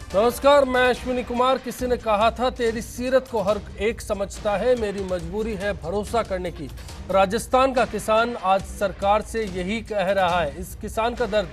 नमस्कार, मैं अश्विनी कुमार। किसी ने कहा था तेरी सीरत को हर एक समझता है, मेरी मजबूरी है भरोसा करने की। राजस्थान का किसान आज सरकार से यही कह रहा है। इस किसान का दर्द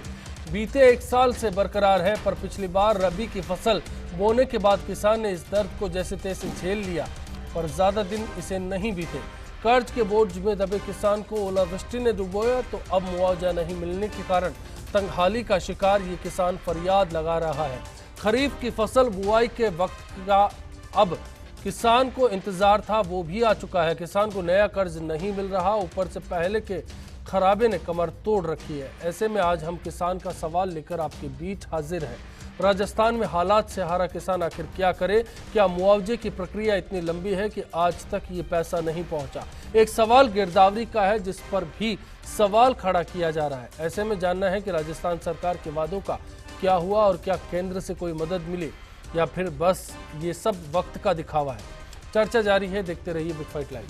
बीते 1 साल से बरकरार है, पर पिछली बार रबी की फसल बोने के बाद किसान ने इस दर्द को जैसे तैसे झेल लिया, पर ज्यादा दिन इसे नहीं बीते। कर्ज के बोझ में दबे किसान को ओलावृष्टि ने डुबोया, तो अब मुआवजा नहीं मिलने के कारण तंगहाली का शिकार ये किसान फरियाद लगा रहा है। खरीफ की फसल बुआई के वक्त का अब किसान को इंतजार था, वो भी आ चुका है। किसान को नया कर्ज नहीं मिल रहा, ऊपर से पहले के खराबे ने कमर तोड़ रखी है। ऐसे में आज हम किसान का सवाल लेकर आपके बीच हाजिर हैं। राजस्थान में हालात से हारा किसान आखिर क्या करे? क्या मुआवजे की प्रक्रिया इतनी लंबी है कि आज तक ये पैसा नहीं पहुंचा? एक सवाल गिरदावरी का है, जिस पर भी सवाल खड़ा किया जा रहा है। ऐसे में जानना है कि राजस्थान सरकार के वादों का क्या हुआ और क्या केंद्र से कोई मदद मिली, या फिर बस ये सब वक्त का दिखावा है। चर्चा जारी है, देखते रहिए बिग फाइट लाइव।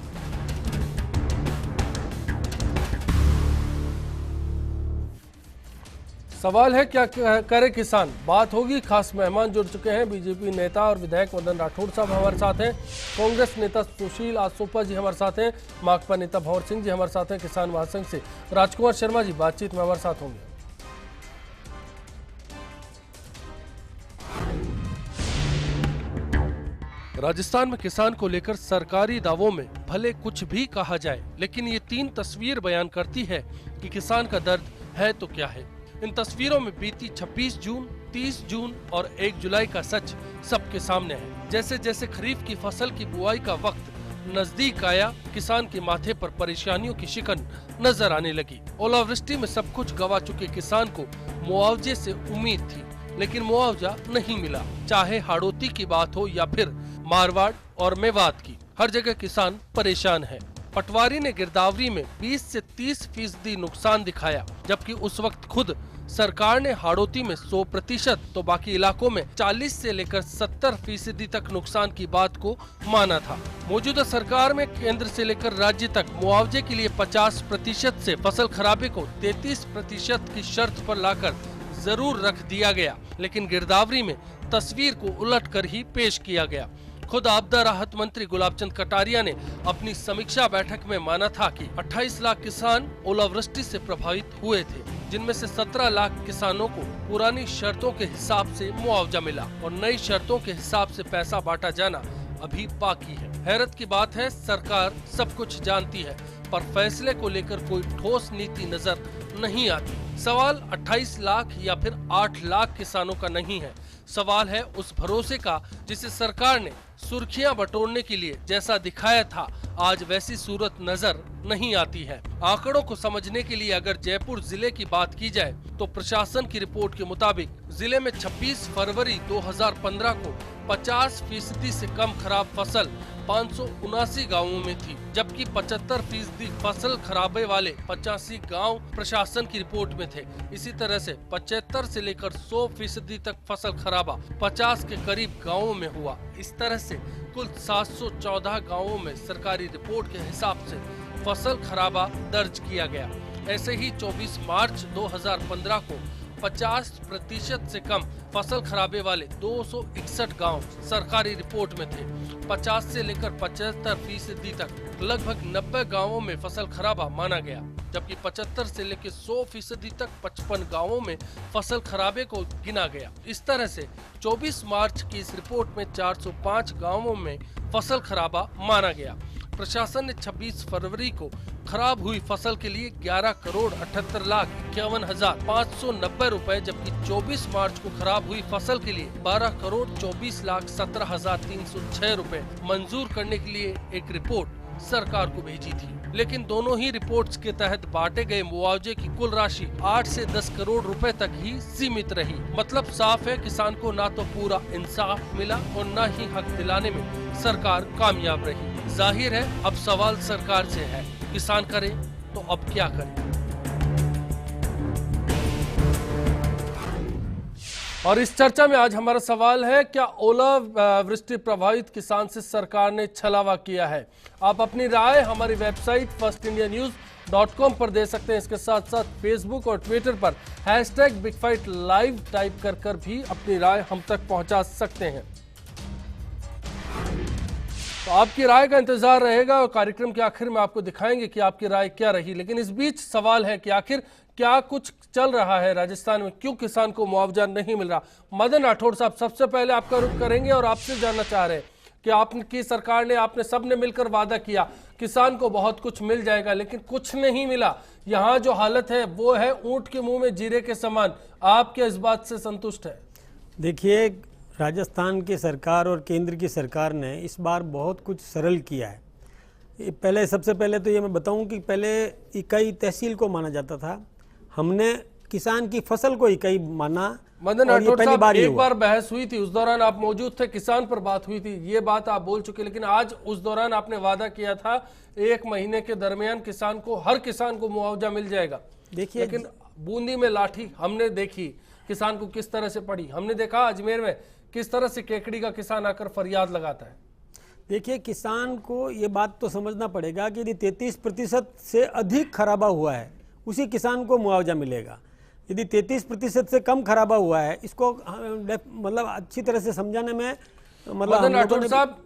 सवाल है क्या करे किसान, बात होगी। खास मेहमान जुड़ चुके हैं। बीजेपी नेता और विधायक मदन राठौड़ साहब हमारे साथ हैं। कांग्रेस नेता सुशील आसोपा जी हमारे साथ हैं। माकपा नेता भंवर सिंह जी हमारे साथ हैं। किसान महासंघ से राजकुमार शर्मा जी बातचीत में हमारे साथ होंगे। राजस्थान में किसान को लेकर सरकारी दावों में भले कुछ भी कहा जाए, लेकिन ये 3 तस्वीर बयान करती है कि किसान का दर्द है तो क्या है। इन तस्वीरों में बीती 26 जून, 30 जून और 1 जुलाई का सच सबके सामने है। जैसे जैसे खरीफ की फसल की बुआई का वक्त नजदीक आया, किसान के माथे पर परेशानियों की शिकन नजर आने लगी। ओलावृष्टि में सब कुछ गवा चुके किसान को मुआवजे से उम्मीद थी, लेकिन मुआवजा नहीं मिला। चाहे हाड़ौती की बात हो या फिर मारवाड़ और मेवात की, हर जगह किसान परेशान है। पटवारी ने गिरदावरी में 20 से 30% नुकसान दिखाया, जबकि उस वक्त खुद सरकार ने हाड़ौती में 100% तो बाकी इलाकों में 40 से लेकर 70% तक नुकसान की बात को माना था। मौजूदा सरकार में केंद्र से लेकर राज्य तक मुआवजे के लिए 50% से फसल खराबे को 33% की शर्त पर लाकर जरूर रख दिया गया, लेकिन गिरदावरी में तस्वीर को उलट कर ही पेश किया गया। खुद आपदा राहत मंत्री गुलाबचंद कटारिया ने अपनी समीक्षा बैठक में माना था कि 28 लाख किसान ओलावृष्टि से प्रभावित हुए थे, जिनमें से 17 लाख किसानों को पुरानी शर्तों के हिसाब से मुआवजा मिला और नई शर्तों के हिसाब से पैसा बांटा जाना अभी बाकी है। हैरत की बात है, सरकार सब कुछ जानती है, पर फैसले को लेकर कोई ठोस नीति नजर नहीं आती। सवाल 28 लाख या फिर 8 लाख किसानों का नहीं है, सवाल है उस भरोसे का जिसे सरकार ने सुर्खियां बटोरने के लिए जैसा दिखाया था, आज वैसी सूरत नजर नहीं आती है। आंकड़ों को समझने के लिए अगर जयपुर जिले की बात की जाए, तो प्रशासन की रिपोर्ट के मुताबिक जिले में 26 फरवरी 2015 को 50% से कम खराब फसल 579 गांवों में थी, जबकि 75% फसल खराबे वाले 85 गांव प्रशासन की रिपोर्ट में थे। इसी तरह से 75 से लेकर 100% तक फसल खराबा 50 के करीब गांवों में हुआ। इस तरह से कुल 714 गांवों में सरकारी रिपोर्ट के हिसाब से फसल खराबा दर्ज किया गया। ऐसे ही 24 मार्च 2015 को 50% से कम फसल खराबे वाले 261 गांव सरकारी रिपोर्ट में थे। 50 से लेकर 75% तक लगभग 90 गांवों में फसल खराबा माना गया, जबकि 75 से लेकर 100% तक 55 गांवों में फसल खराबे को गिना गया। इस तरह से 24 मार्च की इस रिपोर्ट में 405 गांवों में फसल खराबा माना गया। प्रशासन ने 26 फरवरी को खराब हुई फसल के लिए 11 करोड़ 78,51,590 रुपए, जबकि 24 मार्च को खराब हुई फसल के लिए 12 करोड़ 24,17,306 रुपए मंजूर करने के लिए एक रिपोर्ट सरकार को भेजी थी। लेकिन दोनों ही रिपोर्ट्स के तहत बांटे गए मुआवजे की कुल राशि 8 से 10 करोड़ रुपए तक ही सीमित रही। मतलब साफ है, किसान को ना तो पूरा इंसाफ मिला और न ही हक दिलाने में सरकार कामयाब रही। जाहिर है, अब सवाल सरकार से है, किसान करे तो अब क्या करे? और इस चर्चा में आज हमारा सवाल है, क्या ओलावृष्टि प्रभावित किसान से सरकार ने छलावा किया है? आप अपनी राय हमारी website first India news .com पर दे सकते हैं। इसके साथ साथ फेसबुक और ट्विटर पर #BigFightLive टाइप कर भी अपनी राय हम तक पहुंचा सकते हैं। तो आपकी राय का इंतजार रहेगा और कार्यक्रम के आखिर में आपको दिखाएंगे कि आपकी राय क्या रही। लेकिन इस बीच सवाल है कि आखिर क्या कुछ चल रहा है राजस्थान में, क्यों किसान को मुआवजा नहीं मिल रहा। मदन राठौड़ साहब, सबसे पहले आपका रुख करेंगे और आपसे जानना चाह रहे हैं कि आपकी सरकार ने, आपने सबने मिलकर वादा किया किसान को बहुत कुछ मिल जाएगा, लेकिन कुछ नहीं मिला। यहाँ जो हालत है वो है ऊंट के मुंह में जीरे के समान। आप क्या इस बात से संतुष्ट है? देखिए, राजस्थान की सरकार और केंद्र की सरकार ने इस बार बहुत कुछ सरल किया है। पहले, सबसे पहले तो ये मैं बताऊं कि पहले इकाई तहसील को माना जाता था, हमने किसान की फसल को इकाई माना। मदन राठौड़ साहब, एक बार बहस हुई थी, उस दौरान आप मौजूद थे, किसान पर बात हुई थी, ये बात आप बोल चुके, लेकिन आज उस दौरान आपने वादा किया था 1 महीने के दरमियान किसान को, हर किसान को मुआवजा मिल जाएगा। देखिए, लेकिन बूंदी में लाठी हमने देखी किसान को किस तरह से पड़ी, हमने देखा अजमेर में किस तरह से केकड़ी का किसान आकर फरियाद लगाता है। देखिए, किसान को ये बात तो समझना पड़ेगा कि यदि 33% से अधिक खराबा हुआ है उसी किसान को मुआवजा मिलेगा। यदि 33% से कम खराबा हुआ है, इसको मतलब अच्छी तरह से समझाने में मदन राठौड़ साहब,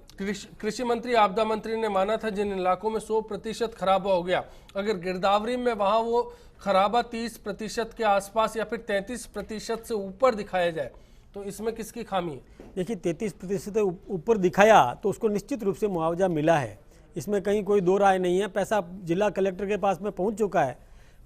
कृषि मंत्री, आपदा मंत्री ने माना था जिन इलाकों में 100% खराबा हो गया, अगर गिरदावरी में वहां वो खराबा 30% के आसपास या फिर 33% से ऊपर दिखाया जाए, तो इसमें किसकी खामी है? देखिए, 33% से ऊपर दिखाया तो उसको निश्चित रूप से मुआवजा मिला है, इसमें कहीं कोई दो राय नहीं है। पैसा जिला कलेक्टर के पास में पहुंच चुका है,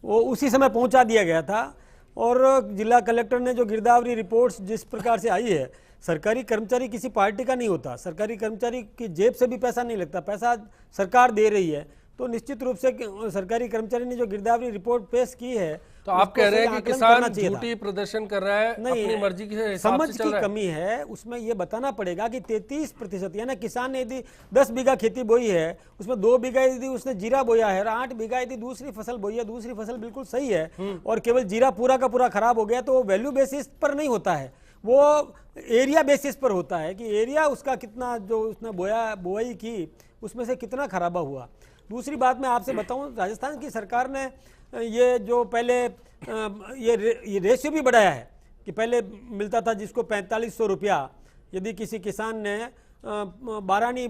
वो उसी समय पहुंचा दिया गया था। और जिला कलेक्टर ने जो गिरदावरी रिपोर्ट्स जिस प्रकार से आई है, सरकारी कर्मचारी किसी पार्टी का नहीं होता, सरकारी कर्मचारी की जेब से भी पैसा नहीं लगता, पैसा सरकार दे रही है। तो निश्चित रूप से सरकारी कर्मचारी ने जो गिरदावरी रिपोर्ट पेश की है, तो आप कह रहे हैं कि किसान झूठी प्रदर्शन कर रहा है, नहीं, अपनी मर्जी के हिसाब समझ से चल रहा की कमी है। उसमें यह बताना पड़ेगा कि 33% यानी किसान ने यदि 10 बीघा खेती बोई है, उसमें 2 बीघा यदि उसने जीरा बोया है और 8 बीघा यदि दूसरी फसल बोई है, दूसरी फसल बिल्कुल सही है और केवल जीरा पूरा का पूरा खराब हो गया, तो वो वैल्यू बेसिस पर नहीं होता है, वो एरिया बेसिस पर होता है कि एरिया उसका कितना, जो उसने बुआई की उसमें से कितना खराबा हुआ। दूसरी बात मैं आपसे बताऊं, राजस्थान की सरकार ने ये जो पहले ये रेशियो भी बढ़ाया है कि पहले मिलता था जिसको 4500 रुपया, यदि किसी किसान ने बारानी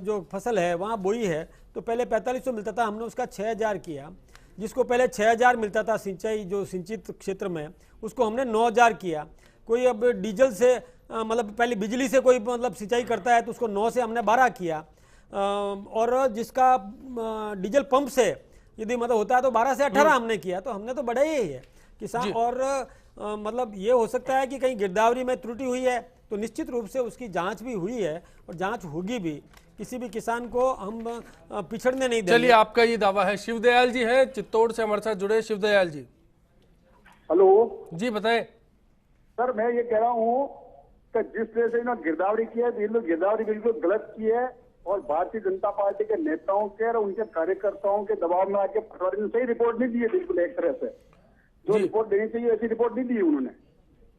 जो फसल है वहाँ बोई है तो पहले 4500 मिलता था, हमने उसका 6000 किया। जिसको पहले 6000 मिलता था सिंचाई, जो सिंचित क्षेत्र में, उसको हमने 9000 किया। कोई अब डीजल से मतलब पहले बिजली से कोई मतलब सिंचाई करता है तो उसको 9 से हमने 12 किया। और जिसका डीजल पंप से यदि मतलब होता है तो 12 से 18 हमने किया। तो हमने तो बढ़ाया ही है किसान। और मतलब ये हो सकता है कि कहीं गिरदावरी में त्रुटि हुई है तो निश्चित रूप से उसकी जांच भी हुई है और जांच होगी भी। किसी भी किसान को हम पिछड़ने नहीं देंगे। चलिए, आपका ये दावा है। शिवदयाल जी हैं चित्तौड़ से हमारे साथ जुड़े। शिवदयाल जी, हेलो जी बताएं। सर, मैं ये कह रहा हूँ कि जिस तरह से इन्होंने गिरदावरी की है, गिरदावरी बिल्कुल गलत की है और भारतीय जनता पार्टी के नेताओं के और उनके कार्यकर्ताओं के दबाव में आके पटवारी ने सही रिपोर्ट नहीं दी है। बिल्कुल एक तरह से जो रिपोर्ट देनी चाहिए ऐसी रिपोर्ट नहीं दी उन्होंने।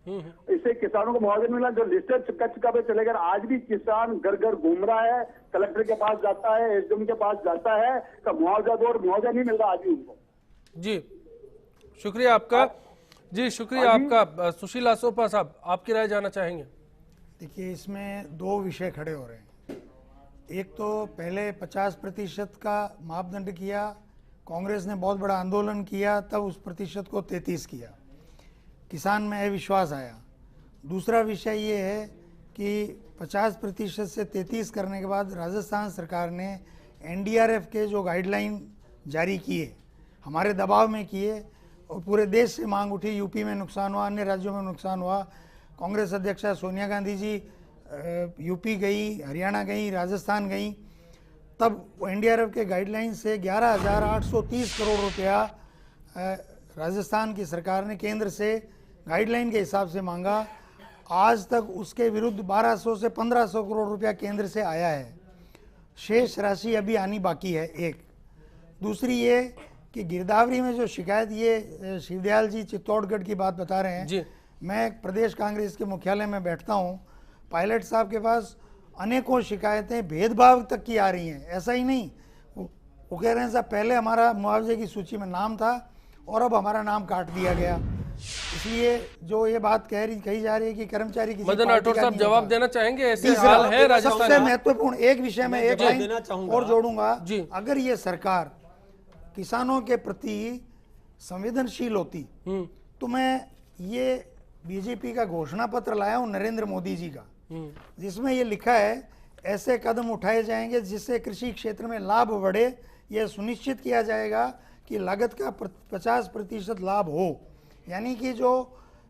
इससे किसानों को मुआवजा मिला। जो लिस्टेड चिक्का पे चलेगा, आज भी किसान घर घर घूम रहा है, कलेक्टर के पास जाता है, एसडीएम के पास जाता है तो मुआवजा दो, और मुआवजा नहीं मिल रहा आज भी उनको। जी शुक्रिया आपका। जी शुक्रिया आपका। सुशील आसोपा साहब, आपकी राय जानना चाहेंगे। देखिए, इसमें दो विषय खड़े हो रहे हैं। एक तो पहले 50% का मापदंड किया, कांग्रेस ने बहुत बड़ा आंदोलन किया, तब उस प्रतिशत को 33 किया, किसान में अविश्वास आया। दूसरा विषय ये है कि 50% से 33 करने के बाद राजस्थान सरकार ने एनडीआरएफ के जो गाइडलाइन जारी किए, हमारे दबाव में किए और पूरे देश से मांग उठी। यूपी में नुकसान हुआ, अन्य राज्यों में नुकसान हुआ। कांग्रेस अध्यक्षा सोनिया गांधी जी यूपी गई, हरियाणा गई, राजस्थान गई, तब एनडीआरएफ के गाइडलाइन से 11,830 करोड़ रुपया राजस्थान की सरकार ने केंद्र से गाइडलाइन के हिसाब से मांगा। आज तक उसके विरुद्ध 1200 से 1500 करोड़ रुपया केंद्र से आया है। शेष राशि अभी आनी बाकी है। एक दूसरी ये कि गिरदावरी में जो शिकायत, ये शिवदयाल जी चित्तौड़गढ़ की बात बता रहे हैं। मैं प्रदेश कांग्रेस के मुख्यालय में बैठता हूँ, पायलट साहब के पास अनेकों शिकायतें भेदभाव तक की आ रही हैं। ऐसा ही नहीं, वो कह रहे हैं साहब पहले हमारा मुआवजे की सूची में नाम था और अब हमारा नाम काट दिया गया। इसलिए जो ये बात कही जा रही है कि कर्मचारी किसी मदन पार्टी राठौर का साहब नहीं जवाब होता। देना चाहेंगे, ऐसे तीसरा, हाल है राजस्थान सबसे में। महत्वपूर्ण एक विषय में एक देना लाइन चाहूंगा। और जोड़ूंगा, जी। अगर ये सरकार किसानों के प्रति संवेदनशील होती तो मैं ये बीजेपी का घोषणा पत्र लाया हूं नरेंद्र मोदी जी का, जिसमें ये लिखा है ऐसे कदम उठाए जाएंगे जिससे कृषि क्षेत्र में लाभ बढ़े, यह सुनिश्चित किया जाएगा कि लागत का 50% लाभ हो। यानी कि जो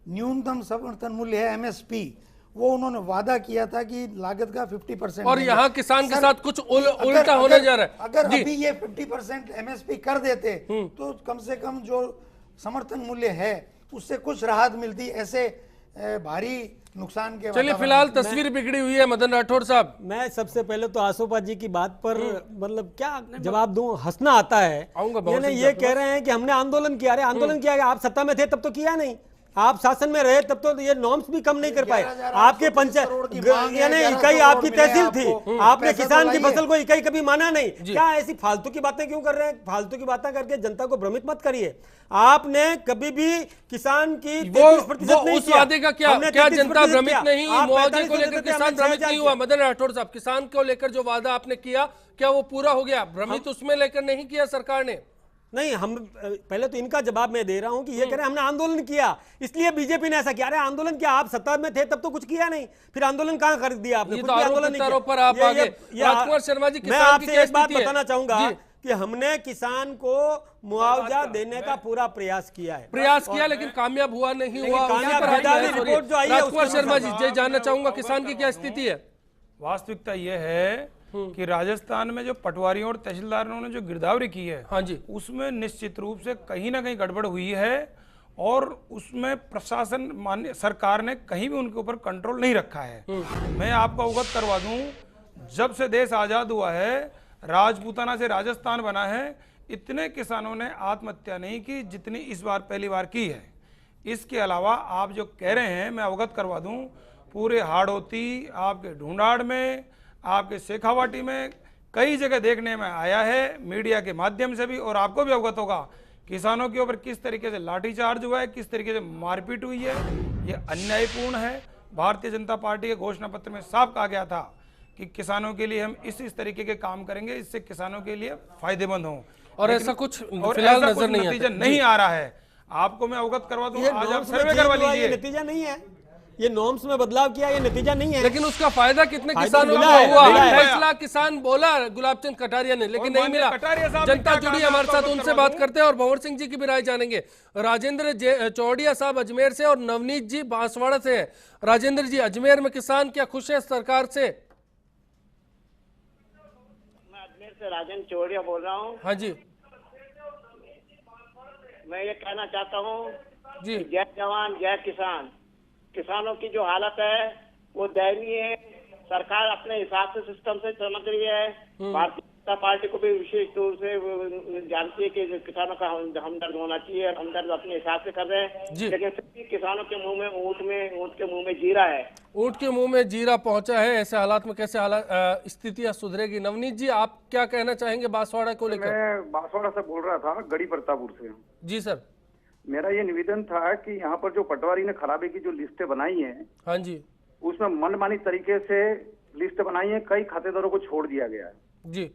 न्यूनतम समर्थन मूल्य है एमएसपी, वो उन्होंने वादा किया था कि लागत का 50%। और यहाँ किसान के साथ कुछ उल्टा होने जा रहा है। अगर जी। अभी ये 50% एमएसपी कर देते तो कम से कम जो समर्थन मूल्य है उससे कुछ राहत मिलती, ऐसे भारी नुकसान के। चलिए फिलहाल तस्वीर बिगड़ी हुई है मदन राठौर साहब। मैं सबसे पहले तो आसोपा जी की बात पर मतलब क्या जवाब दूं, हंसना आता है। आऊंगा बहुत यानी सी ये बात कह रहे हैं कि हमने आंदोलन किया। अरे आंदोलन किया गया, आप सत्ता में थे तब तो किया नहीं, आप शासन में रहे तब तो ये नॉर्म्स भी कम नहीं कर पाए। आपके पंचायत यानी इकाई आपकी तहसील थी, आपने किसान की फसल को इकाई कभी माना नहीं। क्या ऐसी फालतू की बातें क्यों कर रहे हैं? फालतू की बातें करके जनता को भ्रमित मत करिए। आपने कभी भी किसान की 33% नहीं उस किया। वादे का क्या हमने क्या 33% जनता भ्रमित किया। नहीं हुई? आप मुआवजे को 45% लेकर देते, किसान हमने भ्रमित 6000 नहीं हुआ? मदन राठौर साहब, किसान को लेकर जो वादा आपने किया क्या वो पूरा हो गया? भ्रमित उसमें लेकर नहीं किया सरकार ने? नहीं, हम पहले तो इनका जवाब मैं दे रहा हूं कि ये कह रहे हैं हमने आंदोलन किया इसलिए बीजेपी ने ऐसा किया। अरे आंदोलन किया, आप सत्ता में थे तब तो कुछ किया नहीं, फिर आंदोलन कहां कर दिया आपने? ये कुछ तो भी आरोप आंदोलन नहीं प्रत्यारोप किया। पर आप आगे। राजकुमार शर्मा जी, मैं किसान की आपसे क्या एक बात स्थिति है? बताना चाहूंगा जी। कि हमने किसान को मुआवजा देने का पूरा प्रयास किया है। प्रयास किया लेकिन कामयाब हुआ नहीं हुआ। कामयाब उसी पर विधायी बहस हो रही है। रिपोर्ट जो आई है राजकुमार उसके शर्मा जी, ये जानना चाहूंगा किसान की क्या स्थिति है? वास्तविकता यह है कि राजस्थान में जो पटवारियों और तहसीलदारों ने जो गिरदावरी की है, हाँ जी, उसमें निश्चित रूप से कहीं ना कहीं गड़बड़ हुई है और उसमें प्रशासन मान्य सरकार ने कहीं भी उनके ऊपर कंट्रोल नहीं रखा है। मैं आपको अवगत करवा दूं, जब से देश आजाद हुआ है, राजपूताना से राजस्थान बना है, इतने किसानों ने आत्महत्या नहीं की जितनी इस बार पहली बार की है। इसके अलावा आप जो कह रहे हैं, मैं अवगत करवा दूं, पूरे हाड़ौती, आपके ढूंढाड़ में, आपके शेखावाटी में कई जगह देखने में आया है मीडिया के माध्यम से भी, और आपको भी अवगत होगा किसानों के ऊपर किस तरीके से लाठीचार्ज हुआ है, किस तरीके से मारपीट हुई है। ये अन्यायपूर्ण है। भारतीय जनता पार्टी के घोषणा पत्र में साफ कहा गया था कि किसानों के लिए हम इस तरीके के काम करेंगे, इससे किसानों के लिए फायदेमंद हों, और ऐसा कुछ फिलहाल नजर नहीं नतीजा नहीं आ रहा है। आपको मैं अवगत करवा दूं, ये आज आप नॉर्म्स में सर्वे चेंज करवा हुआ, ये लीजिए। नतीजा नहीं है। ये नॉर्म्स में बदलाव किया, ये नतीजा नहीं है। लेकिन उसका फायदा कितने फायदा किसानों मिला को है, हुआ? मिला है। 28 लाख किसान बोला गुलाबचंद कटारिया ने, लेकिन और नहीं माननीय मिला। कटारिया साहब ने जनता क्या जुड़ी कहा, हमारे मैं साथ, आपको उनसे करवा बात दूं। करते हैं और भंवर सिंह जी की भी राय जानेंगे। राजेंद्र चौड़िया साहब अजमेर से और नवनीत जी बांसवाड़ा से हैं। राजेंद्र जी, अजमेर में किसान क्या खुश है सरकार से? मैं अजमेर से राजेंद्र चौड़िया बोल रहा हूँ। हाँ जी मैं ये कहना चाहता हूँ जी, कि जय जवान जय किसान। किसानों की जो हालत है वो दयनीय है। सरकार अपने हिसाब से सिस्टम से समझ रही है। भारतीय जनता पार्टी को भी विशेष तौर से जानती है कि किसानों का हमदर्द होना चाहिए, और हमदर्द अपने हिसाब से कर रहे हैं। लेकिन फिर भी किसानों के मुंह में ऊँट के मुंह में जीरा है। ऊंट के मुंह में जीरा पहुंचा है। ऐसे हालात में कैसे स्थितियां सुधरेगी? नवनीत जी, आप क्या कहना चाहेंगे बांसवाड़ा को लेकर? मैं बांसवाड़ा से बोल रहा था, गढ़ी प्रतापपुर से। जी सर। मेरा ये निवेदन था कि यहाँ पर जो पटवारी ने खराबे की जो लिस्टें बनाई हैं, हाँ जी उसमें मनमानी तरीके से लिस्ट बनाई है, कई खातेदारों को छोड़ दिया गया है। जी,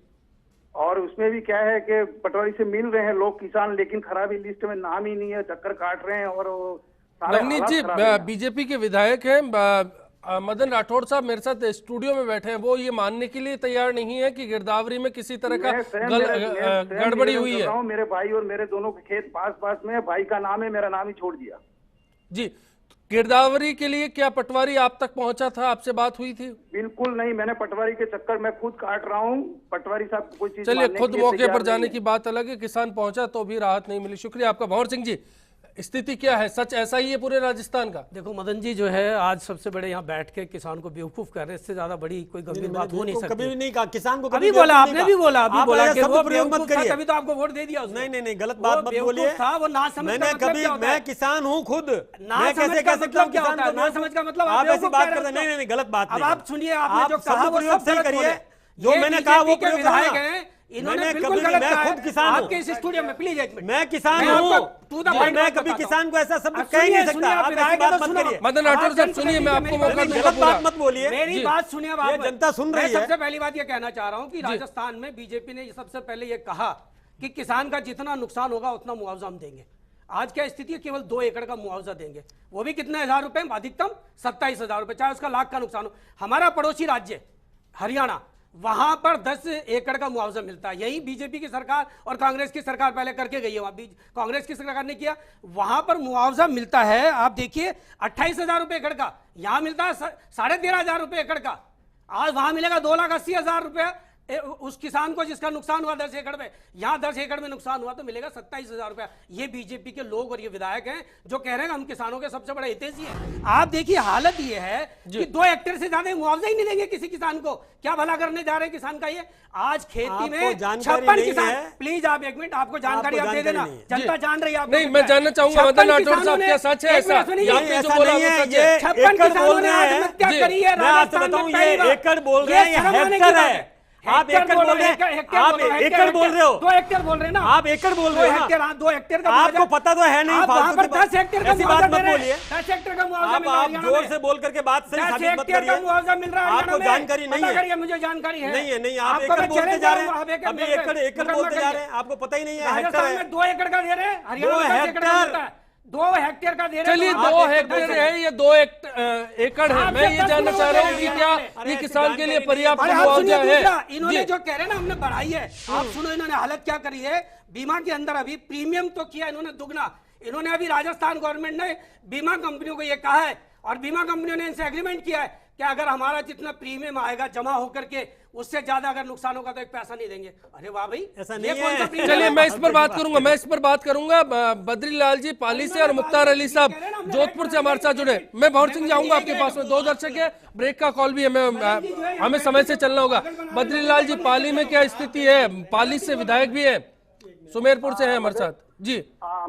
और उसमें भी क्या है कि पटवारी से मिल रहे हैं लोग किसान, लेकिन खराबी लिस्ट में नाम ही नहीं है, चक्कर काट रहे हैं और वो सारे नवनीत हालात जी, खराब हैं। बीजेपी के विधायक हैं मदन राठौर साहब मेरे साथ स्टूडियो में बैठे हैं। वो ये मानने के लिए तैयार नहीं है कि गिरदावरी में किसी तरह का मैं स्वयं गड़बड़ी निवेदन हुई कर है। रहा हूं, मेरे भाई और मेरे दोनों के खेत पास पास में है, भाई का नाम है, मेरा नाम ही छोड़ दिया। जी, गिरदावरी के लिए क्या पटवारी आप तक पहुंचा था? आपसे बात हुई थी? बिल्कुल नहीं, मैंने पटवारी के चक्कर में खुद काट रहा हूँ। पटवारी साहब कोई चीज चलिए, मानने खुद के लिए मौके तैयार पर जाने नहीं की है। बात अलग है, किसान पहुंचा तो भी राहत नहीं मिली। शुक्रिया आपका। भंवर सिंह जी, स्थिति क्या है? सच ऐसा ही है पूरे राजस्थान का? देखो मदन जी, जो है आज सबसे बड़े यहाँ बैठ के किसान को बेवकूफ कर रहे हैं, इससे ज्यादा बड़ी कोई गंभीर बात हो नहीं सकती। कभी भी नहीं कहा किसान को, अभी बोला आपने, भी बोला कि वो प्रयोग मत बेवकूफ था, करिए। तभी तो आपको वोट दे दिया उसने। नहीं, गलत वो बात मत बेवकूफ बोलिए। था, वो ना समझ मैंने का मतलब कभी, क्या होता मैं है? किसान हूँ खुद। ना मैं समझ कैसे का कह सकता मतलब हूँ क्या किसान होता है? को? ना समझ का मतलब आप ऐसी बेवकूफ बात कह करते रहे हैं। हो। नहीं, गलत बात अब नहीं। आप सुनिए, आपने जो आप कहा शब्द वो प्रयोग सब सही गलत करिए। बोले। जो ये मैंने कहा वो बीजेपी के प्रयोग विधायक करना। हैं, इन्होंने मैंने बिल्कुल कभी गलत मैं कहा है। खुद किसान हूं। आपके इस स्टूडियो में प्लीज एक मिनट, मैं किसान मैं हूँ, आपको to the point मैं बात कभी बताता किसान को ऐसा शब्द हूं। कह ही नहीं सुनिए, सकता। आप आप ऐसी विधायक बात हैं तो मत सुनो। करिए। मदन राठौर साहब सुनिए, मैं आपको मौका दूंगा गलत बात पूरा। मत बोलिए। मेरी जी। बात सुनिए आप, ये जनता सुन रही मैं है। सबसे पहली बात ये कहना चाह रहा हूं कि राजस्थान में बीजेपी ने सबसे पहले ये कहा कि किसान का जितना नुकसान होगा उतना मुआवजा हम देंगे। आज क्या स्थिति है, केवल 2 एकड़ का मुआवजा देंगे, वो भी कितने हजार रुपए, अधिकतम 27,000 रुपए, चाहे उसका लाख का नुकसान हो। हमारा पड़ोसी राज्य हरियाणा, वहां पर 10 एकड़ का मुआवजा मिलता है। यही बीजेपी की सरकार और कांग्रेस की सरकार पहले करके गई है, वहां कांग्रेस की सरकार ने किया, वहां पर मुआवजा मिलता है। आप देखिए 28,000 रुपए एकड़ का, यहां मिलता है 13,500 रुपए एकड़ का। आज वहां मिलेगा 2,80,000 रुपए उस किसान को जिसका नुकसान हुआ 10 एकड़ में। यहां 10 एकड़ में नुकसान हुआ तो मिलेगा 27,000 रुपया। ये बीजेपी के लोग और ये विधायक हैं जो कह रहे हैं हम किसानों के सबसे बड़े हितैषी हैं। आप देखिए हालत ये है कि 2 हेक्टेयर से ज्यादा मुआवजा ही नहीं देंगे किसी किसान को। क्या भला करने जा रहे हैं किसान का ये? आज खेती में 56 किसान, प्लीज आप एक मिनट, आपको जानकारी आप दे देना, जनता जान रही है। नहीं, मैं जानना चाहूंगा मदन राठौर साहब क्या सच है ऐसा? यहाँ पे जो बोला वो सच है? 56 किसानों ने आत्महत्या करी है राजस्थान में पहली बार। एकड़ बोल रहे हैं, हेक्टर है। आप एकड़ बोल रहे हैं, आप एकड़ बोल रहे हो, 2 हेक्टेयर बोल रहे हैं ना आप एकड़ बोल रहे हो ना? 2 हेक्टेयर का आपको पता तो है नहीं, वहां पर 10 हेक्टेयर का ऐसी बात मत बोलिए। 10 हेक्टेयर का मुआवजा मिल रहा है। आप जोर से बोल करके बात सही साबित मत करिए। मुआवजा मिल रहा है, आपको जानकारी नहीं है। मुझे जानकारी है। नहीं है, नहीं, आप एकड़ बोलते जा रहे हैं, अभी एकड़ बोलते जा रहे हैं, आपको पता ही नहीं है। राजस्थान में 2 एकड़ का दे रहे हैं, हरियाणा में 10 एकड़ का देता है। 2 हेक्टेयर का दे रहे हैं। चलिए 2 हेक्टेयर है या 2 एकड़ है, मैं ये जानना चाह रहा हूँ कि क्या ये किसान के लिए पर्याप्त मुआवजा है? इन्होंने जो कह रहे हैं ना हमने बढ़ाई है, आप सुनो इन्होंने हालत क्या करी है। बीमा के अंदर अभी प्रीमियम तो किया इन्होंने दुगना। इन्होंने अभी राजस्थान गवर्नमेंट ने बीमा कंपनियों को ये कहा है और बीमा कंपनियों ने इनसे एग्रीमेंट किया है कि अगर हमारा जितना प्रीमियम आएगा जमा होकर के उससे ज्यादा अगर नुकसान होगा तो 1 पैसा नहीं देंगे। अरे वाह भाई, ऐसा ये नहीं कौन सा है। प्रीमियम चलिए है? मैं इस पर बात करूंगा। बद्रीलाल जी पाली से और मुख्तार अली साहब जोधपुर से हमारे साथ जुड़े। मैं भंवर सिंह जाऊंगा आपके पास में, 2 दर्शक है, ब्रेक का कॉल भी है, हमें समय से चलना होगा। बद्रीलाल जी पाली में क्या स्थिति है? पाली से विधायक भी है, सुमेरपुर से है हमारे साथ जी।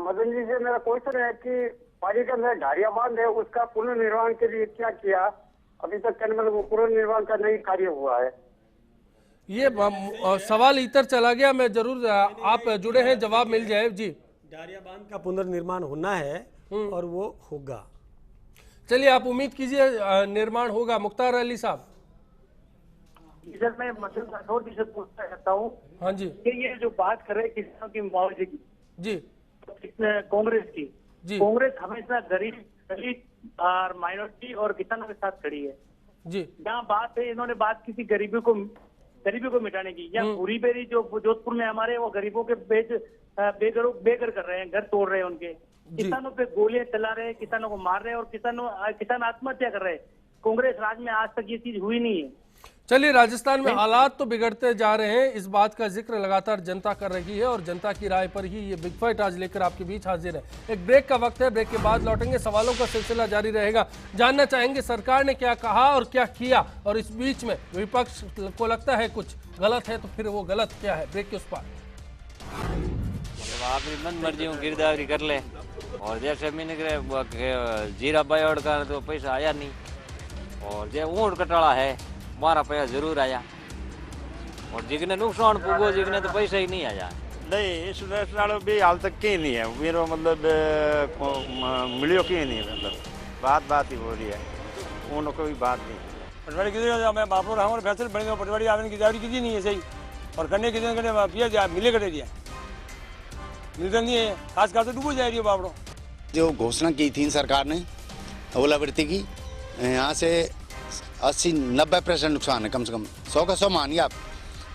मदन जी से मेरा क्वेश्चन है कि पानी के अंदर ढारिया बांध है, उसका पुनर्निर्माण के लिए क्या किया? अभी तक मतलब पुनर्निर्माण का नहीं कार्य हुआ है। ये सवाल इतर चला गया, मैं जरूर, आप जुड़े हैं, जवाब मिल जाए जी। डारिया बांध का पुनर्निर्माण होना है और वो होगा। चलिए आप उम्मीद कीजिए निर्माण होगा। मुख्तार अली साहब। सर मैं मदन राठौर जी से पूछना चाहता हूँ, हाँ जी कि ये जो बात कर रहे हैं किसानों की मुआवजे की जी कांग्रेस की, जी कांग्रेस हमेशा गरीब दलित और माइनॉरिटी और किसानों के साथ खड़ी है। जी यहाँ बात है, इन्होंने बात की थी गरीबी को मिटाने की। या भूरी बेरी जो जोधपुर में हमारे वो गरीबों के बेघर कर रहे हैं, घर तोड़ रहे हैं उनके, किसानों पे गोलियां चला रहे हैं, किसानों को मार रहे हैं और किसान आत्महत्या कर रहे हैं। कांग्रेस राज में आज तक ये चीज हुई नहीं है। चलिए राजस्थान में हालात तो बिगड़ते जा रहे हैं, इस बात का जिक्र लगातार जनता कर रही है और जनता की राय पर ही ये बिग फाइट आज लेकर आपके बीच हाजिर है। एक ब्रेक का वक्त है, ब्रेक के बाद लौटेंगे, सवालों का सिलसिला जारी रहेगा। जानना चाहेंगे सरकार ने क्या कहा और क्या किया, और इस बीच में विपक्ष को लगता है कुछ गलत है तो फिर वो गलत क्या है। ब्रेक के उस पार आप मन मर्जी गिरदावरी कर ले, और जैसे मैंने जीरा बायोड का तो पैसा आया नहीं, और जो ऊँट कटाड़ा है हमारा पैसा जरूर आया, और जिगने नुकसान पुगो जिगने तो पैसा ही नहीं आया। नहीं इस वालों भी हाल तक कहीं नहीं है, मेरा मतलब मिलियो कहीं नहीं, मतलब बात ही हो रही है, उन कोई बात नहीं। पटवारी कितने मैं बापू रहा हूँ फैसल बनेगा, पटवारी आवेदन की गिरदावरी की नहीं है सही, और करने कितने करने मिले कर दिया, मिलता नहीं है, खास तो डूबो जा रही है बापड़ो। जो घोषणा की थी सरकार ने ओलावृष्टि की, यहाँ से 80-90% नुकसान है, कम से कम 100 का 100 मानिए आप,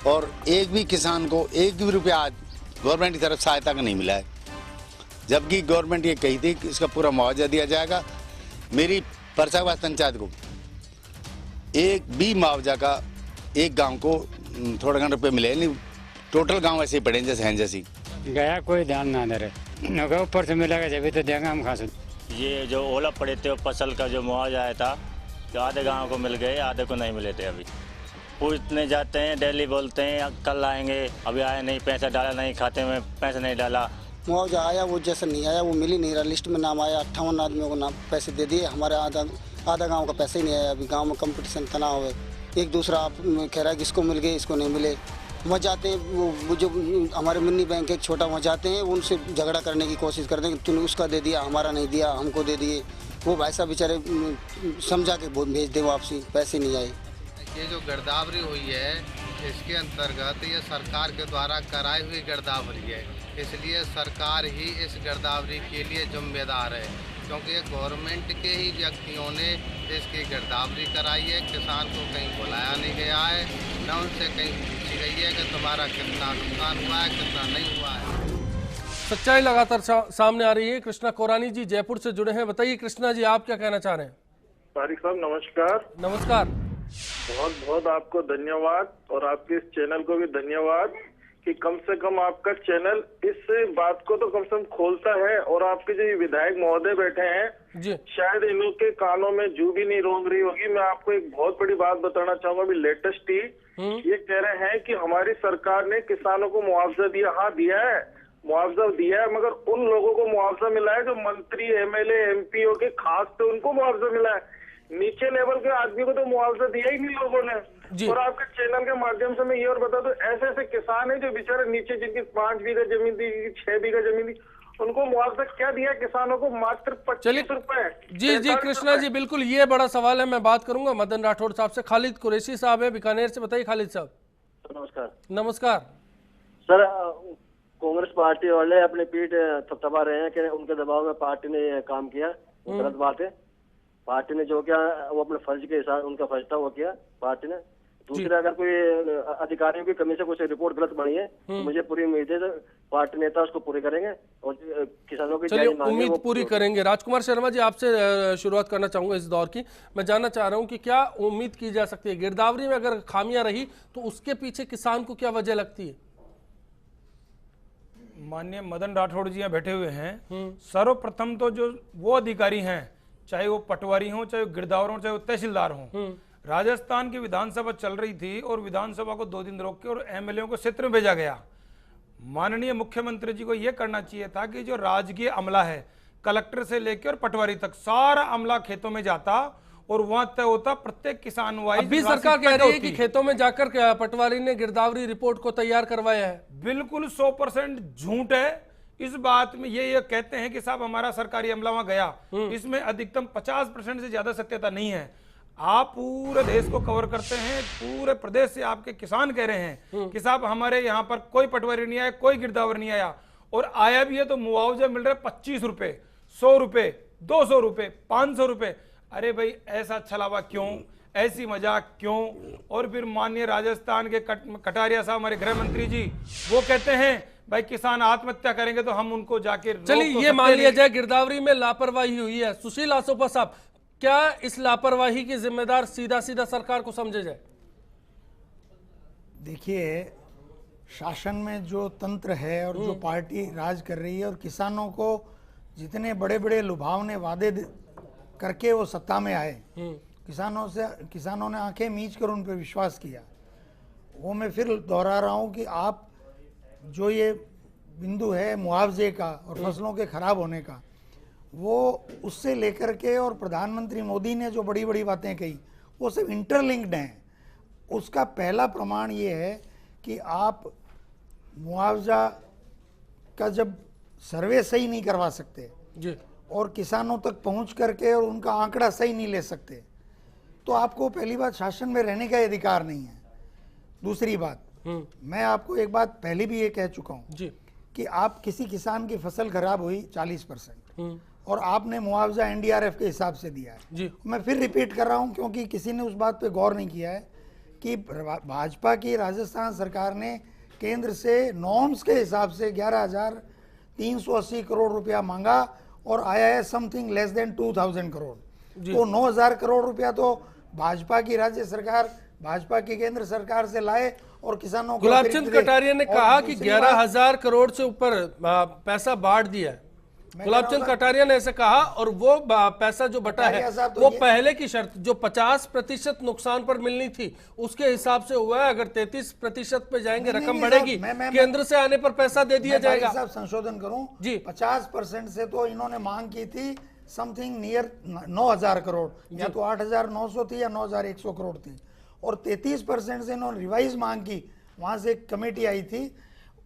और एक भी किसान को एक भी रुपया आज गवर्नमेंट की तरफ सहायता का नहीं मिला है, जबकि गवर्नमेंट ये कही थी कि इसका पूरा मुआवजा दिया जाएगा। मेरी परसावास पंचायत को एक भी मुआवजा का एक गांव को थोड़ा घंटे रुपये मिले नहीं, टोटल गांव ऐसे ही पड़े जैसे हैं जैसी गया, कोई ध्यान ना दे रहे, ऊपर से मिलेगा जब तो देंगे हम खास। ये जो ओला पड़े थे फसल का जो मुआवजा आया था, तो आधे गांव को मिल गए, आधे को नहीं मिले थे। अभी पूछने जाते हैं, डेली बोलते हैं कल आएंगे, अभी आया नहीं, पैसा डाला नहीं, खाते में पैसा नहीं डाला। मुआवजा आया वो जैसा नहीं आया, वो मिल ही नहीं रहा, लिस्ट में नाम आया 58 आदमियों को नाम पैसे दे दिए, हमारे आधा गांव का पैसा ही नहीं आया। अभी गांव में कंपटीशन तनाव है, एक दूसरा आप कह रहा है कि इसको मिल गए इसको नहीं मिले, वहाँ जाते हैं, वो जो हमारे मिनी बैंक एक छोटा, वहाँ जाते हैं, उनसे झगड़ा करने की कोशिश करते हैं कि तूने उसका दे दिया, हमारा नहीं दिया, हमको दे दिए। वो भाई साहब बेचारे समझा के भेज दे वापसी, पैसे नहीं आए। ये जो गिरदावरी हुई है इसके अंतर्गत ये सरकार के द्वारा कराई हुई गिरदावरी है, इसलिए सरकार ही इस गिरदावरी के लिए जिम्मेदार है, क्योंकि ये गवर्नमेंट के ही व्यक्तियों ने इसकी गिरदावरी कराई है। किसान को कहीं बुलाया नहीं गया है, न उनसे कहीं पूछी गई है कि तुम्हारा कितना नुकसान हुआ है, कितना नहीं हुआ है। सच्चाई लगातार सामने आ रही है। कृष्णा कोरानी जी जयपुर से जुड़े हैं। बताइए कृष्णा जी, आप क्या कहना चाह रहे हैं? तारिक साहब नमस्कार। नमस्कार। बहुत बहुत आपको धन्यवाद और आपके इस चैनल को भी धन्यवाद कि कम से कम आपका चैनल इस बात को तो कम से कम खोलता है। और आपके जो विधायक महोदय बैठे हैं जी, शायद इन के कानों में जू भी नहीं रोक रही होगी। मैं आपको एक बहुत बड़ी बात बताना चाहूंगा, अभी लेटेस्ट ही ये कह रहे हैं कि हमारी सरकार ने किसानों को मुआवजा दिया। हाँ दिया है, मुआवजा दिया है, मगर उन लोगों को मुआवजा मिला है जो मंत्री, एमएलए, एमपीओ के खास पे उनको मुआवजा मिला है। नीचे लेवल के आदमी को तो मुआवजा दिया ही नहीं लोगों ने। और आपके चैनल के माध्यम से मैं ये और बता दूं, ऐसे ऐसे किसान हैं जो बेचारे नीचे, जिनकी 5 बीघा जमीन थी, 6 बीघा जमीन थी, उनको मुआवजा क्या दिया किसानों को? मात्र 25 रुपए। जी कृष्णा जी, बिल्कुल ये बड़ा सवाल है, मैं बात करूंगा मदन राठौड़ साहब से। खालिद कुरैशी साहब है बीकानेर से। बताइए खालिद साहब। नमस्कार। नमस्कार सर, कांग्रेस पार्टी वाले अपनी पीठ थपथपा रहे हैं कि उनके दबाव में पार्टी ने यह काम किया, गलत बात है। पार्टी ने जो किया वो अपने फर्ज के हिसाब, उनका फर्ज था वो किया पार्टी ने। दूसरा, अगर कोई अधिकारियों की कमी से कुछ रिपोर्ट गलत बनी है तो मुझे पूरी उम्मीद है पार्टी नेता उसको पूरी करेंगे और किसानों की चलिए उम्मीद पूरी करेंगे। राजकुमार शर्मा जी, आपसे शुरुआत करना चाहूंगा इस दौर की। मैं जानना चाह रहा हूं कि क्या उम्मीद की जा सकती है गिरदावरी में अगर खामियां रही तो उसके पीछे किसान को क्या वजह लगती है? माननीय मदन राठौड़ जी यहाँ बैठे हुए हैं। सर्वप्रथम तो जो वो अधिकारी हैं, चाहे वो पटवारी हों, चाहे वो गिरदावर हों, चाहे वो तहसीलदार हों, राजस्थान की विधानसभा चल रही थी और विधानसभा को 2 दिन रोक के और एमएलए को क्षेत्र में भेजा गया। माननीय मुख्यमंत्री जी को यह करना चाहिए था कि जो राजकीय अमला है, कलेक्टर से लेकर और पटवारी तक सारा अमला खेतों में जाता और वहां तय होता प्रत्येक किसान वाइज। अभी सरकार कह रही है कि खेतों में जाकर पटवारी ने गिरदावरी रिपोर्ट को तैयार करवाया है। बिल्कुल 100% झूठ है इस बात में। ये कहते हैं कि साहब हमारा सरकारी अमला वहां गया, इसमें अधिकतम 50% से ज्यादा सत्यता नहीं है। आप पूरे देश को कवर करते हैं, पूरे प्रदेश से आपके किसान कह रहे हैं कि साहब हमारे यहाँ पर कोई पटवारी नहीं आया, कोई गिरदावर नहीं आया, और आया भी है तो मुआवजा मिल रहा है 25 रुपए, 100 रुपए, 200 रुपए, 500 रुपए। अरे भाई ऐसा छलावा क्यों, ऐसी मजाक क्यों? और फिर माननीय राजस्थान के कटारिया साहब हमारे गृह मंत्री जी वो कहते हैं भाई किसान आत्महत्या करेंगे तो हम उनको जाके चलिए ये मान लिया जाए गिरदावरी में लापरवाही हुई है। सुशील आसोपा साहब, क्या इस लापरवाही की जिम्मेदार सीधा सीधा सरकार को समझे जाए? देखिए, शासन में जो तंत्र है और जो पार्टी राज कर रही है और किसानों को जितने बड़े बड़े लुभावने वादे करके वो सत्ता में आए, किसानों ने आंखें मीच कर उन पर विश्वास किया। वो मैं फिर दोहरा रहा हूँ कि आप जो ये बिंदु है मुआवजे का और फसलों के खराब होने का, वो उससे लेकर के और प्रधानमंत्री मोदी ने जो बड़ी बड़ी बातें कही वो सब इंटरलिंक्ड हैं। उसका पहला प्रमाण ये है कि आप मुआवजा का जब सर्वे सही नहीं करवा सकते जी, और किसानों तक पहुंच करके और उनका आंकड़ा सही नहीं ले सकते, तो आपको पहली बात शासन में रहने का अधिकार नहीं है। दूसरी बात, मैं आपको एक बात पहले भी ये कह चुका हूँ जी कि आप किसी किसान की फसल खराब हुई 40% और आपने मुआवजा एनडीआरएफ के हिसाब से दिया है जी। मैं फिर रिपीट कर रहा हूँ क्योंकि किसी ने उस बात पे गौर नहीं किया है कि भाजपा की राजस्थान सरकार ने केंद्र से नॉर्म्स के हिसाब से 11,380 करोड़ रुपया मांगा और आया है समथिंग लेस देन 2,000 करोड़। तो 9,000 करोड़ रुपया तो भाजपा की राज्य सरकार, भाजपा की केंद्र सरकार से लाए और किसानों को। गुलाबचंद कटारिया ने कहा कि 11,000 करोड़ से ऊपर पैसा बांट दिया है। गुलाबचंद कटारिया ने ऐसे कहा, और वो पैसा जो बटा है वो पहले की शर्त जो 50% नुकसान पर मिलनी थी उसके हिसाब से हुआ है। अगर 33% पे जाएंगे रकम बढ़ेगी, केंद्र से आने पर पैसा दे दिया जाएगा। संशोधन करूं जी, 50% से तो इन्होंने मांग की थी समथिंग नियर 9,000 करोड़, या तो 8,900 थी या 9,100 करोड़ थी, और 33% से इन्होंने रिवाइज मांग की वहां से एक कमेटी आई थी,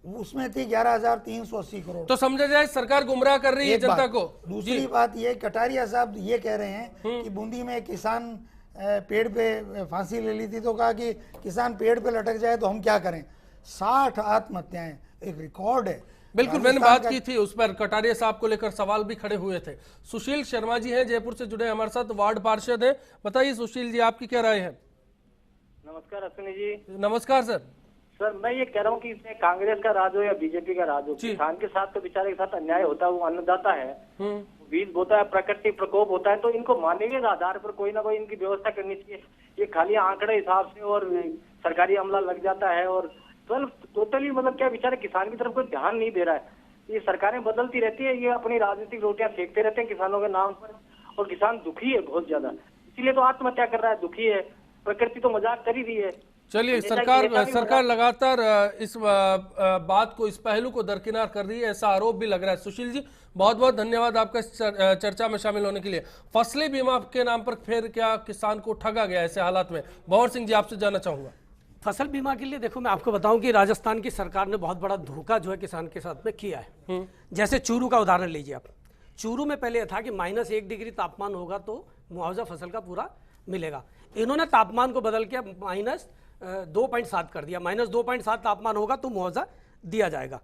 उसमें थी 11,380 करोड़। तो समझा जाए सरकार गुमराह कर रही है जनता को। दूसरी बात ये, कटारिया साहब ये कह रहे हैं कि बूंदी में किसान पेड़ पे फांसी ले ली थी, तो कहा कि किसान पेड़ पे लटक जाए तो हम क्या करें। 60 आत्महत्याएं एक रिकॉर्ड है। बिल्कुल, मैंने बात की थी उस पर, कटारिया साहब को लेकर सवाल भी खड़े हुए थे। सुशील शर्मा जी हैं जयपुर से जुड़े हमारे साथ, वार्ड पार्षद हैं। बताइए सुशील जी, आपकी क्या राय है? नमस्कार अश्विनी जी। नमस्कार सर। सर मैं ये कह रहा हूँ कि इसमें कांग्रेस का राज हो या बीजेपी का राज हो, किसान के साथ तो बेचारे के साथ अन्याय होता है, वो अन्नदाता है, बीज बोता है, प्रकृति प्रकोप होता है, तो इनको मानवीय आधार पर कोई ना कोई इनकी व्यवस्था करनी चाहिए। ये खाली आंकड़े हिसाब से और सरकारी अमला लग जाता है और टोटली मतलब क्या बेचारे किसान की तरफ कोई ध्यान नहीं दे रहा है। ये सरकारें बदलती रहती है, ये अपनी राजनीतिक रोटियां सेकते रहते हैं किसानों के नाम पर, और किसान दुखी है बहुत ज्यादा, इसीलिए तो आत्महत्या कर रहा है, दुखी है। प्रकृति तो मजाक कर ही रही है। चलिए, सरकार लगातार इस बात को, इस पहलू को दरकिनार कर रही है, ऐसा आरोप भी लग रहा है। सुशील जी बहुत बहुत धन्यवाद आपका इस चर्चा में शामिल होने के लिए। फसली बीमा के नाम पर फिर क्या किसान को ठगा गया ऐसे हालात में? भंवर सिंह जी आपसे जानना चाहूंगा। फसल बीमा के लिए देखो, मैं आपको बताऊं कि राजस्थान की सरकार ने बहुत बड़ा धोखा जो है किसान के साथ में किया है। जैसे चूरू का उदाहरण लीजिए आप। चूरू में पहले था कि -1 डिग्री तापमान होगा तो मुआवजा फसल का पूरा मिलेगा। इन्होंने तापमान को बदल के -2.7 कर दिया, -2.7 तापमान होगा तो मुआवजा दिया जाएगा।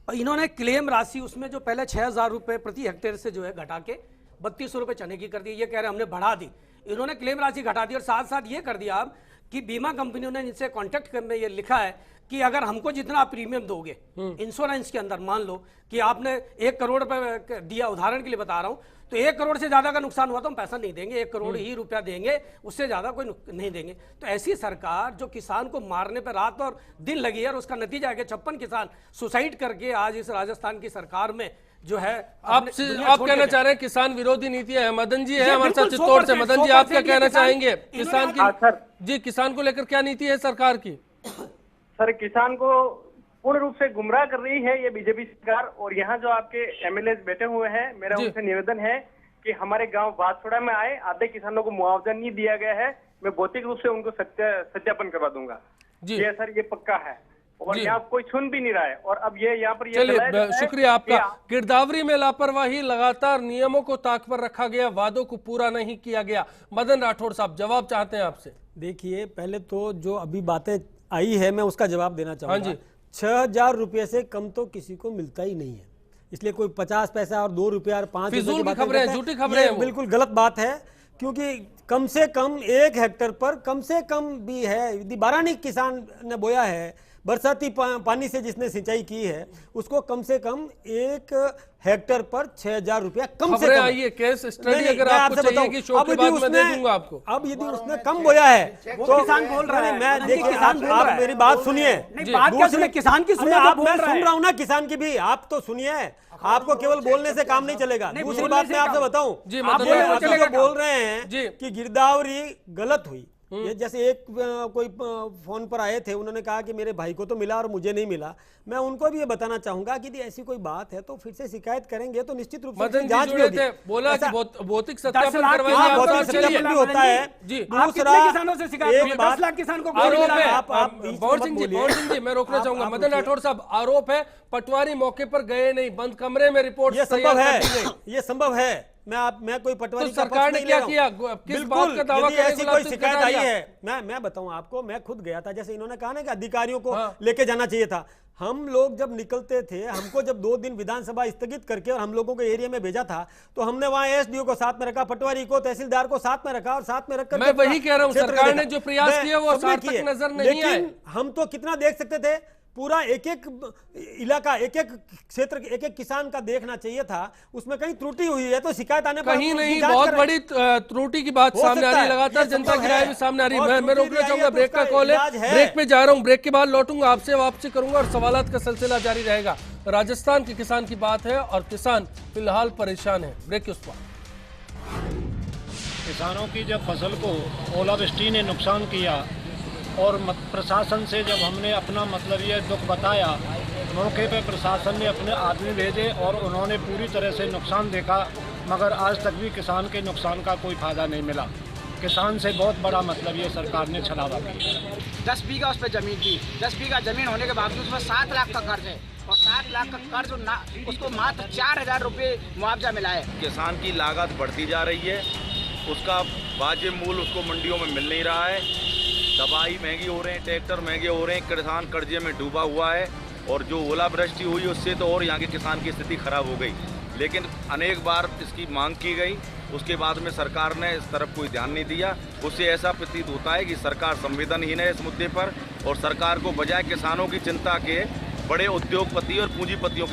और इन्होंने क्लेम राशि उसमें जो पहले 6,000 रुपये प्रति हेक्टेयर से जो है घटा के 3200 रुपये चने की कर दी। ये कह रहे हमने बढ़ा दी, इन्होंने क्लेम राशि घटा दी। और साथ साथ ये कर दिया अब कि बीमा कंपनियों ने इनसे कॉन्टेक्ट करने ये लिखा है कि अगर हमको जितना आप प्रीमियम दोगे इंश्योरेंस के अंदर, मान लो कि आपने 1 करोड़ रुपए दिया, उदाहरण के लिए बता रहा हूं, तो 1 करोड़ से ज्यादा का नुकसान हुआ तो हम पैसा नहीं देंगे, 1 करोड़ ही रुपया देंगे, उससे ज्यादा कोई नहीं देंगे। तो ऐसी सरकार जो किसान को मारने पर रात और दिन लगी है, और उसका नतीजा है कि 56 किसान सुसाइड करके आज इस राजस्थान की सरकार में जो है। आप कहना चाह रहे हैं किसान विरोधी नीति है। मदन जी है हमारे साथ चित्तौड़ से। मदन जी आप क्या कहना चाहेंगे किसान की? जी, किसान को लेकर क्या नीति है सरकार की? सर, किसान को पूर्ण रूप से गुमराह कर रही है ये बीजेपी सरकार। और यहाँ जो आपके एमएलए बैठे हुए हैं, मेरा उनसे निवेदन है कि हमारे गांव बादसोड़ा में आए, आधे किसानों को मुआवजा नहीं दिया गया है, मैं भौतिक रूप से उनको सत्यापन करवा दूंगा। ये सर ये पक्का है, और यहाँ कोई सुन भी नहीं रहा है। और अब ये यहाँ पर चलिए, शुक्रिया आपका। गिरदावरी में लापरवाही, लगातार नियमों को ताक पर रखा गया, वादों को पूरा नहीं किया गया। मदन राठौड़ साहब जवाब चाहते हैं आपसे। देखिए, पहले तो जो अभी बातें आई है मैं उसका जवाब देना चाहूंगा। 6,000 रुपये से कम तो किसी को मिलता ही नहीं है, इसलिए कोई 50 पैसा और 2 रुपया और 5 फिजूल की खबरें, झूठी खबरें, बिल्कुल गलत बात है। क्योंकि कम से कम 1 हेक्टेयर पर कम से कम भी है, यदि 12 किसान ने बोया है, बरसाती पानी से जिसने सिंचाई की है, उसको कम से कम 1 हेक्टेयर पर 6,000 रुपया कम से कम। आइए, केस स्टडी अगर आपको चाहिए कि शो के बाद मैं दे दूंगा आपको। अब यदि उसने कम बोया है तो किसान बोल रहा है। मैं देखिए, आप मेरी बात सुनिए। दूसरे किसान की सुनिए, मैं सुन रहा हूँ ना किसान की भी, आप तो सुनिए। आपको केवल बोलने से काम नहीं चलेगा। दूसरी बात मैं आपसे बताऊं, आप बोल रहे हैं कि गिरदावरी गलत हुई। ये जैसे एक कोई फोन पर आए थे, उन्होंने कहा कि मेरे भाई को तो मिला और मुझे नहीं मिला। मैं उनको भी ये बताना चाहूंगा कि यदि ऐसी कोई बात है तो फिर से शिकायत करेंगे तो निश्चित रूप से जांच भी होगी। बोला कि भौतिक सत्यापन करवाइए, सत्यापन भी होता है। दूसरा, एक 10 लाख किसान को आरोप है। भंवर सिंह जी मैं रोकना चाहूंगा। मदन राठौड़ साहब, आरोप है पटवारी मौके पर गए नहीं, बंद कमरे में रिपोर्ट संभव है, ये संभव है। मैं कोई पटवारी तो सरकार ने क्या किया? किस बात का दावा करें? ऐसी कोई शिकायत आई है, मैं बताऊं आपको, मैं खुद गया था। जैसे इन्होंने कहा ना कि अधिकारियों को लेके जाना चाहिए था। हम लोग जब निकलते थे, हमको जब 2 दिन विधानसभा स्थगित करके और हम लोगों को एरिया में भेजा था, तो हमने वहां एसडीओ को साथ में रखा, पटवारी को, तहसीलदार को साथ में रखा, और साथ में रखकर मैं वही कह रहा हूं, सरकार ने जो प्रयास किया वो सार्थक नजर नहीं आए। लेकिन हम तो कितना देख सकते थे, पूरा एक एक इलाका, एक एक क्षेत्र, एक एक किसान का देखना चाहिए था। उसमें कहीं त्रुटि हुई है तो शिकायत आने पर कहीं नहीं, बहुत बड़ी त्रुटि की बात सामने आ रही है। लगातार जनता की राय भी सामने आ रही है। मैं रोकना चाहूंगा, ब्रेक का कॉल है, ब्रेक पे जा रहा हूं। ब्रेक के बाद लौटूंगा, आपसे वापसी करूंगा और सवालात का सिलसिला जारी रहेगा। राजस्थान के किसान की बात है और किसान फिलहाल परेशान है। ब्रेक के उस पर किसानों की जब फसल को ओलावृष्टि ने नुकसान किया और प्रशासन से जब हमने अपना मतलब ये दुख बताया, मौके पे प्रशासन ने अपने आदमी भेजे और उन्होंने पूरी तरह से नुकसान देखा, मगर आज तक भी किसान के नुकसान का कोई फायदा नहीं मिला। किसान से बहुत बड़ा मतलब ये सरकार ने छलावा किया। 10 बीघा उस पर जमीन थी, 10 बीघा जमीन होने के बावजूद उसमें 7 लाख का कर्ज है और 7 लाख का कर्ज उसको मात्र 4,000 रुपये मुआवजा मिला है। किसान की लागत बढ़ती जा रही है, उसका वाजिब मूल्य उसको मंडियों में मिल नहीं रहा है, दवाई महंगी हो रहे हैं, ट्रैक्टर महंगे हो रहे हैं, किसान कर्जे में डूबा हुआ है और जो ओलावृष्टि हुई उससे तो और यहाँ के किसान की स्थिति खराब हो गई। लेकिन अनेक बार इसकी मांग की गई, उसके बाद में सरकार ने इस तरफ कोई ध्यान नहीं दिया। उससे ऐसा प्रतीत होता है कि सरकार संवेदनहीन है इस मुद्दे पर और सरकार को बजाय किसानों की चिंता के बड़े उद्योगपति और पूंजीपतियों